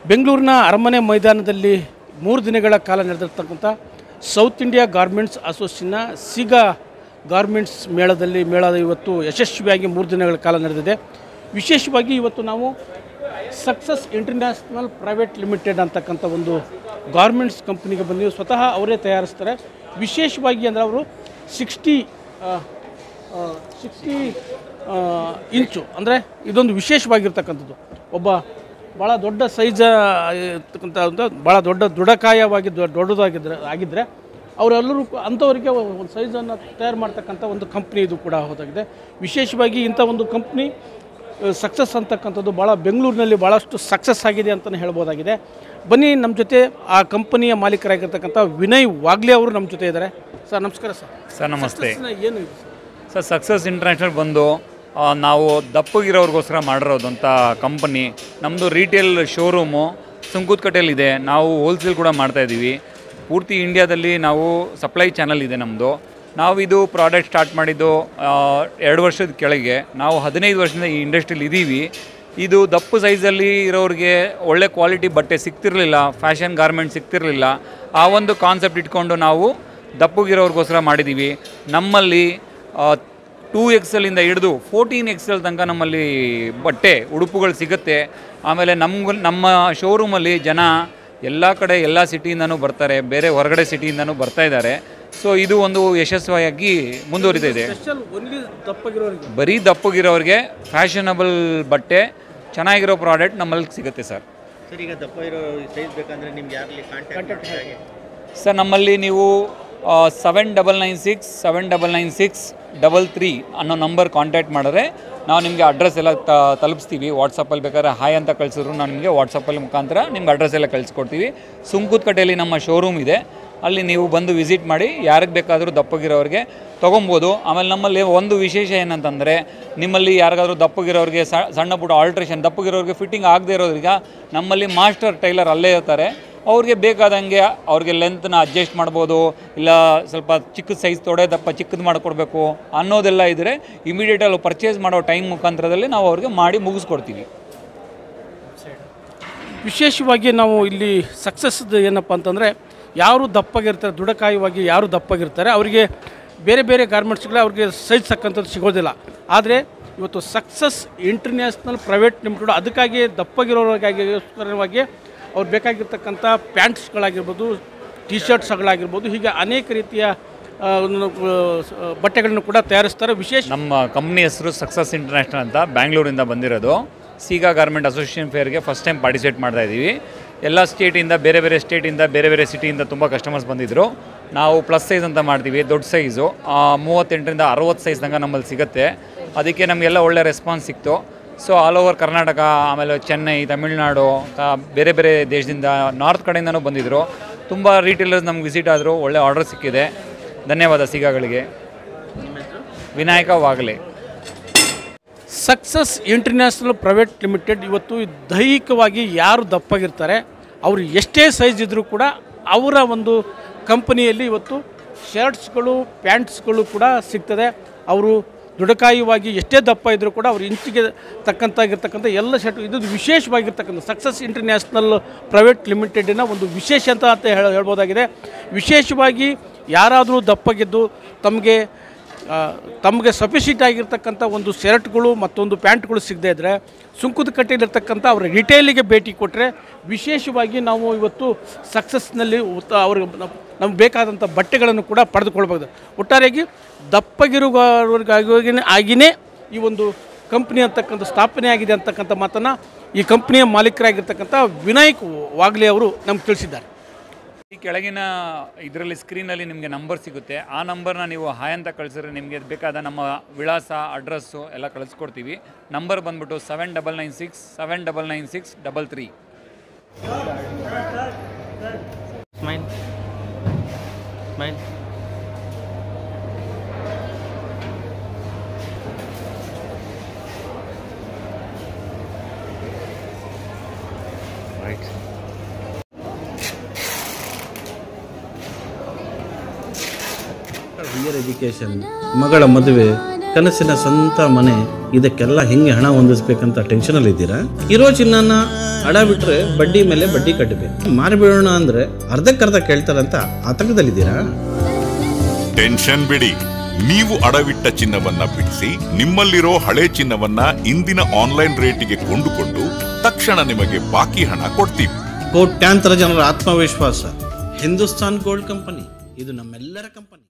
ಬೆಂಗಳೂರಿನ ಅರಮನೆ ಮೈದಾನದಲ್ಲಿ 3 ದಿನಗಳ ಕಾಲ ನಡೆದಿರತಕ್ಕಂಥ ಸೌತ್ ಇಂಡಿಯಾ ಗಾರ್ಮೆಂಟ್ಸ್ ಅಸೋಸಿಯೇಷನ್ನ ಸಿಗಾ ಗಾರ್ಮೆಂಟ್ಸ್ ಮೇಳದ ಇವತ್ತು ಯಶಸ್ವಿಯಾಗಿ 3 ದಿನಗಳ ಕಾಲ ನಡೆದಿದೆ. ವಿಶೇಷವಾಗಿ ಇವತ್ತು ನಾವು ಸಕ್ಸಸ್ ಇಂಟರ್ನ್ಯಾಷನಲ್ ಪ್ರೈವೇಟ್ ಲಿಮಿಟೆಡ್ ಅಂತಕ್ಕಂಥ ಒಂದು ಗಾರ್ಮೆಂಟ್ಸ್ ಕಂಪ್ನಿಗೆ ಬಂದಿದ್ದು ಸ್ವತಃ ಅವರೇ ತಯಾರಿಸ್ತಾರೆ. ವಿಶೇಷವಾಗಿ ಅಂದರೆ ಅವರು 60 ಇಂಚು ಅಂದರೆ ಇದೊಂದು ವಿಶೇಷವಾಗಿರ್ತಕ್ಕಂಥದ್ದು. ಒಬ್ಬ ಭಾಳ ದೊಡ್ಡ ಸೈಜ್ ಇರ್ತಕ್ಕಂಥ ಭಾಳ ದೊಡ್ಡ ದೃಢಕಾಯವಾಗಿ ಆಗಿದ್ದರೆ ಅವರೆಲ್ಲರೂ ಅಂಥವರಿಗೆ ಒಂದು ಸೈಜನ್ನು ತಯಾರು ಮಾಡ್ತಕ್ಕಂಥ ಒಂದು ಕಂಪ್ನಿ ಇದು ಕೂಡ ಹೋದಾಗಿದೆ. ವಿಶೇಷವಾಗಿ ಇಂಥ ಒಂದು ಕಂಪ್ನಿ ಸಕ್ಸಸ್ ಅಂತಕ್ಕಂಥದ್ದು ಭಾಳ ಬೆಂಗಳೂರಿನಲ್ಲಿ ಭಾಳಷ್ಟು ಸಕ್ಸಸ್ ಆಗಿದೆ ಅಂತಲೇ ಹೇಳ್ಬೋದಾಗಿದೆ. ಬನ್ನಿ ನಮ್ಮ ಜೊತೆ ಆ ಕಂಪನಿಯ ಮಾಲೀಕರಾಗಿರ್ತಕ್ಕಂಥ ವಿನಯ್ ವಾಗ್ಲೆ ಅವರು ನಮ್ಮ ಜೊತೆ ಇದ್ದಾರೆ. ಸರ್ ನಮಸ್ಕಾರ. ಸರ್ ನಮಸ್ತೆ. ಏನು ಸರ್ ಸಕ್ಸಸ್ ಇಂಟರ್ನ್ಯಾಷನಲ್ ಬಂದು ನಾವು ದಪ್ಪಗಿರೋರಿಗೋಸ್ಕರ ಮಾಡಿರೋದಂಥ ಕಂಪನಿ. ನಮ್ಮದು ರೀಟೇಲ್ ಶೋರೂಮು ಸುಂಕುತ್ಕಟ್ಟೆಯಲ್ಲಿದೆ. ನಾವು ಹೋಲ್ಸೇಲ್ ಕೂಡ ಮಾಡ್ತಾಯಿದ್ದೀವಿ. ಪೂರ್ತಿ ಇಂಡಿಯಾದಲ್ಲಿ ನಾವು ಸಪ್ಲೈ ಚಾನಲ್ ಇದೆ ನಮ್ಮದು. ನಾವು ಇದು ಪ್ರಾಡಕ್ಟ್ ಸ್ಟಾರ್ಟ್ ಮಾಡಿದ್ದು 2 ವರ್ಷದ ಕೆಳಗೆ. ನಾವು 15 ವರ್ಷದಿಂದ ಈ ಇಂಡಸ್ಟ್ರಿಯಲ್ಲಿ ಇದ್ದೀವಿ. ಇದು ದಪ್ಪು ಸೈಜಲ್ಲಿ ಇರೋರಿಗೆ ಒಳ್ಳೆ ಕ್ವಾಲಿಟಿ ಬಟ್ಟೆ ಸಿಗ್ತಿರಲಿಲ್ಲ, ಫ್ಯಾಷನ್ ಗಾರ್ಮೆಂಟ್ ಸಿಗ್ತಿರಲಿಲ್ಲ. ಆ ಒಂದು ಕಾನ್ಸೆಪ್ಟ್ ಇಟ್ಕೊಂಡು ನಾವು ದಪ್ಪಗಿರೋರಿಗೋಸ್ಕರ ಮಾಡಿದ್ದೀವಿ. ನಮ್ಮಲ್ಲಿ 2XL ಹಿಡಿದು 14XL ತನಕ ನಮ್ಮಲ್ಲಿ ಬಟ್ಟೆ ಉಡುಪುಗಳು ಸಿಗುತ್ತೆ. ಆಮೇಲೆ ನಮ್ಮ ಶೋರೂಮಲ್ಲಿ ಜನ ಎಲ್ಲ ಕಡೆ ಎಲ್ಲ ಸಿಟಿಯಿಂದನೂ ಬರ್ತಾರೆ, ಬೇರೆ ಹೊರಗಡೆ ಸಿಟಿಯಿಂದನೂ ಬರ್ತಾಯಿದ್ದಾರೆ. ಸೊ ಇದು ಒಂದು ಯಶಸ್ವಿಯಾಗಿ ಮುಂದುವರಿತಾ ಇದೆ. ಬರೀ ದಪ್ಪಗಿರೋರಿಗೆ ಫ್ಯಾಷನಬಲ್ ಬಟ್ಟೆ, ಚೆನ್ನಾಗಿರೋ ಪ್ರಾಡಕ್ಟ್ ನಮ್ಮಲ್ಲಿ ಸಿಗುತ್ತೆ ಸರ್. ಸರ್ ಈಗ ದಪ್ಪ ಇರೋ ಸೈಜ್ ಬೇಕಂದರೆ ನಿಮ್ಗೆ ಯಾರಲ್ಲಿ ಕಾಂಟ್ಯಾಕ್ಟ್ ಹೇಗೆ ಸರ್? ನಮ್ಮಲ್ಲಿ ನೀವು 7996 ಅನ್ನೋ ನಂಬರ್ ಕಾಂಟ್ಯಾಕ್ಟ್ ಮಾಡಿದ್ರೆ ನಾವು ನಿಮಗೆ ಅಡ್ರೆಸ್ ಎಲ್ಲ ತಲುಪಿಸ್ತೀವಿ. ವಾಟ್ಸಪ್ಪಲ್ಲಿ ಬೇಕಾದ್ರೆ ಹಾಯ್ ಅಂತ ಕಳಿಸಿದ್ರು ನಾವು ನಿಮಗೆ ವಾಟ್ಸಪ್ಪಲ್ಲಿ ಮುಖಾಂತರ ನಿಮ್ಗೆ ಅಡ್ರೆಸ್ ಎಲ್ಲ ಕಳಿಸ್ಕೊಡ್ತೀವಿ. ಸುಂಕುತ್ಕಟ್ಟೆಯಲ್ಲಿ ನಮ್ಮ ಶೋರೂಮ್ ಇದೆ, ಅಲ್ಲಿ ನೀವು ಬಂದು ವಿಸಿಟ್ ಮಾಡಿ ಯಾರಿಗೆ ಬೇಕಾದರೂ ದಪ್ಪಗಿರೋರಿಗೆ ತೊಗೊಬೋದು. ಆಮೇಲೆ ನಮ್ಮಲ್ಲಿ ಒಂದು ವಿಶೇಷ ಏನಂತಂದರೆ, ನಿಮ್ಮಲ್ಲಿ ಯಾರಿಗಾದ್ರೂ ದಪ್ಪಗಿರೋರಿಗೆ ಸಣ್ಣ ಪುಟ್ಟ ಆಲ್ಟ್ರೇಷನ್, ದಪ್ಪಗಿರೋರಿಗೆ ಫಿಟ್ಟಿಂಗ್ ಆಗದೆ ಇರೋರಿಗೆ ನಮ್ಮಲ್ಲಿ ಮಾಸ್ಟರ್ ಟೈಲರ್ ಅಲ್ಲೇ ಇರ್ತಾರೆ. ಅವ್ರಿಗೆ ಬೇಕಾದಂಗೆ ಅವ್ರಿಗೆ ಲೆಂತ್ನ ಅಡ್ಜಸ್ಟ್ ಮಾಡ್ಬೋದು, ಇಲ್ಲ ಸ್ವಲ್ಪ ಚಿಕ್ಕ ಸೈಜ್ ತೊಡೆ ದಪ್ಪ ಚಿಕ್ಕದು ಮಾಡಿಕೊಡ್ಬೇಕು ಅನ್ನೋದೆಲ್ಲ ಇದ್ದರೆ ಇಮಿಡಿಯೇಟಲ್ಲಿ ಪರ್ಚೇಸ್ ಮಾಡೋ ಟೈಮ್ ಮುಖಾಂತರದಲ್ಲಿ ನಾವು ಅವ್ರಿಗೆ ಮಾಡಿ ಮುಗಿಸ್ಕೊಡ್ತೀವಿ. ವಿಶೇಷವಾಗಿ ನಾವು ಇಲ್ಲಿ ಸಕ್ಸಸ್ದು ಏನಪ್ಪ ಅಂತಂದರೆ, ಯಾರು ದಪ್ಪಗಿರ್ತಾರೆ, ದೃಢಕಾಯವಾಗಿ ಯಾರು ದಪ್ಪಗಿರ್ತಾರೆ ಅವರಿಗೆ ಬೇರೆ ಬೇರೆ ಗಾರ್ಮೆಂಟ್ಸ್ಗಳ ಅವ್ರಿಗೆ ಸೈಜ್ ತಕ್ಕಂಥದ್ದು ಸಿಗೋದಿಲ್ಲ. ಆದರೆ ಇವತ್ತು ಸಕ್ಸಸ್ ಇಂಟರ್ನ್ಯಾಷನಲ್ ಪ್ರೈವೇಟ್ ಲಿಮಿಟೆಡ್ ಅದಕ್ಕಾಗಿ ದಪ್ಪಗಿರೋರಿಗಾಗಿ ಅವ್ರು ಬೇಕಾಗಿರ್ತಕ್ಕಂಥ ಪ್ಯಾಂಟ್ಸ್ಗಳಾಗಿರ್ಬೋದು, ಟಿ ಶರ್ಟ್ಸ್ಗಳಾಗಿರ್ಬೋದು, ಹೀಗೆ ಅನೇಕ ರೀತಿಯ ಬಟ್ಟೆಗಳನ್ನು ಕೂಡ ತಯಾರಿಸ್ತಾರೆ. ವಿಶೇಷ ನಮ್ಮ ಕಂಪ್ನಿ ಹೆಸರು ಸಕ್ಸಸ್ ಇಂಟರ್ನ್ಯಾಷನಲ್ ಅಂತ, ಬ್ಯಾಂಗ್ಳೂರಿಂದ ಬಂದಿರೋದು. ಸಿಗಾ ಗಾರ್ಮೆಂಟ್ ಅಸೋಸಿಯೇಷನ್ ಫೇರ್ಗೆ ಫಸ್ಟ್ ಟೈಮ್ ಪಾರ್ಟಿಸಿಪೇಟ್ ಮಾಡ್ತಾಯಿದ್ದೀವಿ. ಎಲ್ಲ ಸ್ಟೇಟಿಂದ, ಬೇರೆ ಬೇರೆ ಸ್ಟೇಟಿಂದ, ಬೇರೆ ಬೇರೆ ಸಿಟಿಯಿಂದ ತುಂಬ ಕಸ್ಟಮರ್ಸ್ ಬಂದಿದ್ದರು. ನಾವು ಪ್ಲಸ್ ಸೈಜ್ ಅಂತ ಮಾಡ್ತೀವಿ, ದೊಡ್ಡ ಸೈಜು 38ರಿಂದ 60 ಸೈಜ್ ತನಕ ನಮ್ಮಲ್ಲಿ ಸಿಗುತ್ತೆ. ಅದಕ್ಕೆ ನಮಗೆಲ್ಲ ಒಳ್ಳೆ ರೆಸ್ಪಾನ್ಸ್ ಸಿಕ್ತು. ಸೊ ಆಲ್ ಓವರ್ ಕರ್ನಾಟಕ, ಆಮೇಲೆ ಚೆನ್ನೈ, ತಮಿಳುನಾಡು, ಬೇರೆ ಬೇರೆ ದೇಶದಿಂದ, ನಾರ್ತ್ ಕಡೆಯಿಂದನೂ ಬಂದಿದ್ದರು. ತುಂಬ ರೀಟೇಲರ್ಸ್ ನಮ್ಗೆ ವಿಸಿಟ್ ಆದರು, ಒಳ್ಳೆ ಆರ್ಡರ್ ಸಿಕ್ಕಿದೆ. ಧನ್ಯವಾದ ಸಿಗಾಗಳಿಗೆ. Vinayak Wagle. Success international private limited ಇವತ್ತು ದೈಹಿಕವಾಗಿ ಯಾರು ದಪ್ಪಾಗಿರ್ತಾರೆ ಅವರು ಎಷ್ಟೇ ಸೈಜ್ ಇದ್ದರೂ ಕೂಡ ಅವರ ಒಂದು ಕಂಪನಿಯಲ್ಲಿ ಇವತ್ತು ಶರ್ಟ್ಸ್ಗಳು, ಪ್ಯಾಂಟ್ಸ್ಗಳು ಕೂಡ ಸಿಗ್ತದೆ. ಅವರು ದೃಢಕಾಯವಾಗಿ ಎಷ್ಟೇ ದಪ್ಪ ಇದ್ದರೂ ಕೂಡ ಅವ್ರ ಇಂಚಿಗೆ ತಕ್ಕಂತಾಗಿರ್ತಕ್ಕಂಥ ಎಲ್ಲ ಶರ್ಟ್, ಇದು ವಿಶೇಷವಾಗಿರ್ತಕ್ಕಂಥ ಸಕ್ಸಸ್ ಇಂಟರ್ನ್ಯಾಷನಲ್ ಪ್ರೈವೇಟ್ ಲಿಮಿಟೆಡಿನ ಒಂದು ವಿಶೇಷ ಅಂತ ಹೇಳ್ಬೋದಾಗಿದೆ. ವಿಶೇಷವಾಗಿ ಯಾರಾದರೂ ದಪ್ಪಗಿದ್ದು ತಮಗೆ ಸಫಿಷಿಯಂಟ್ ಆಗಿರ್ತಕ್ಕಂಥ ಒಂದು ಶರ್ಟ್ಗಳು ಮತ್ತೊಂದು ಪ್ಯಾಂಟ್ಗಳು ಸಿಗದೇ ಇದ್ದರೆ ಸುಂಕುತ್ಕಟ್ಟೆಯಲ್ಲಿರ್ತಕ್ಕಂಥ ಅವರ ರಿಟೇಲಿಗೆ ಭೇಟಿ ಕೊಟ್ಟರೆ ವಿಶೇಷವಾಗಿ ನಾವು ಇವತ್ತು ಸಕ್ಸಸ್ನಲ್ಲಿ ಅವ್ರಿಗೆ ನಮ್ಗೆ ಬೇಕಾದಂಥ ಬಟ್ಟೆಗಳನ್ನು ಕೂಡ ಪಡೆದುಕೊಳ್ಬೋದು. ಒಟ್ಟಾರೆಯಾಗಿ ದಪ್ಪಗಿರುವವರಿಗಾಗಿಯೇ ಈ ಒಂದು ಕಂಪ್ನಿ ಅಂತಕ್ಕಂಥ ಸ್ಥಾಪನೆ ಆಗಿದೆ ಅಂತಕ್ಕಂಥ ಮಾತನ್ನು ಈ ಕಂಪ್ನಿಯ ಮಾಲೀಕರಾಗಿರ್ತಕ್ಕಂಥ ವಿನಯ್ ವಾಗ್ಲೆ ಅವರು ನಮ್ಗೆ ತಿಳಿಸಿದ್ದಾರೆ. ಈ ಕೆಳಗಿನ ಇದರಲ್ಲಿ ಸ್ಕ್ರೀನಲ್ಲಿ ನಿಮಗೆ ನಂಬರ್ ಸಿಗುತ್ತೆ. ಆ ನಂಬರ್ನ ನೀವು ಹಾಯ್ ಅಂತ ಕಳಿಸಿದ್ರೆ ನಿಮಗೆ ಬೇಕಾದ ನಮ್ಮ ವಿಳಾಸ, ಅಡ್ರೆಸ್ಸು ಎಲ್ಲ ಕಳಿಸ್ಕೊಡ್ತೀವಿ. ನಂಬರ್ ಬಂದ್ಬಿಟ್ಟು 7996 7996 33. Smile smile. Right. Here education, ಮಗಳ ಮದುವೆ, ಕನಸಿನ ಸ್ವಂತ ಮನೆ, ಇದಕ್ಕೆಲ್ಲ ಹೆಂಗೆ ಹಣ ಹೊಂದಿಸ್ಬೇಕಂತ ಟೆನ್ಷನಲ್ಲಿ ಇದ್ದೀರಾ? ಇರೋ ಚಿನ್ನನ ಅಡ ಬಿಟ್ರೆ ಬಡ್ಡಿ ಮೇಲೆ ಬಡ್ಡಿ ಕಟ್ಟಬೇಕು. ಮಾರಿಬಿಡೋಣ ಅಂದ್ರೆ ಅರ್ಧಕ್ಕರ್ಧ ಕೇಳ್ತಾರಂತ ಆತಂಕದಲ್ಲಿದ್ದೀರಾ? ಟೆನ್ಷನ್ ಬಿಡಿ, ನೀವು ಅಡವಿಟ್ಟ ಚಿನ್ನವನ್ನ ಬಿಡಿಸಿ ನಿಮ್ಮಲ್ಲಿರೋ ಹಳೆ ಚಿನ್ನವನ್ನ ಇಂದಿನ ಆನ್ಲೈನ್ ರೇಟಿಗೆ ಕೊಂಡುಕೊಂಡು ತಕ್ಷಣ ನಿಮಗೆ ಬಾಕಿ ಹಣ ಕೊಡ್ತೀವಿ. ಕೋಟ್ಯಾಂತರ ಜನರ ಆತ್ಮವಿಶ್ವಾಸ ಹಿಂದೂಸ್ತಾನ್ ಗೋಲ್ಡ್ ಕಂಪನಿ, ಇದು ನಮ್ಮೆಲ್ಲರ ಕಂಪನಿ.